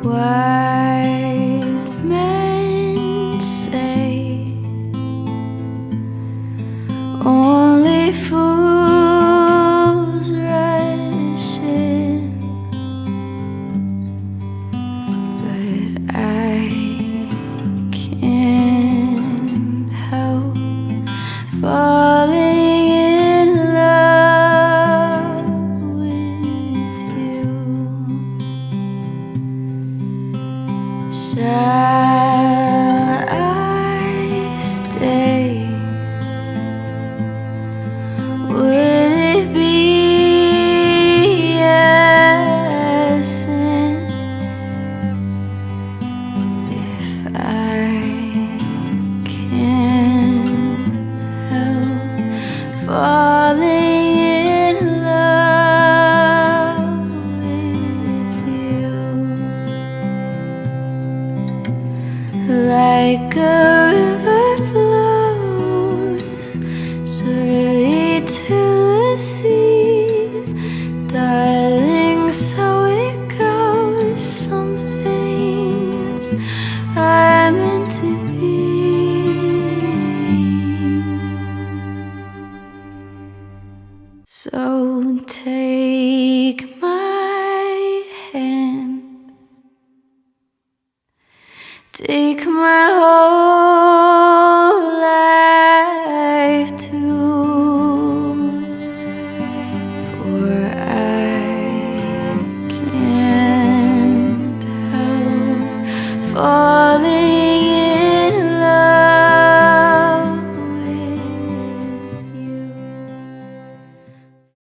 Wise men say only fools rush in, but I can't help falling in love with you. Shall I stay? Would it be a sin if I can't help falling in love with you? Like a river flows surely to the sea, darling, so it goes. Some things are meant to be. So take my hand, take my whole life too, for I can't help falling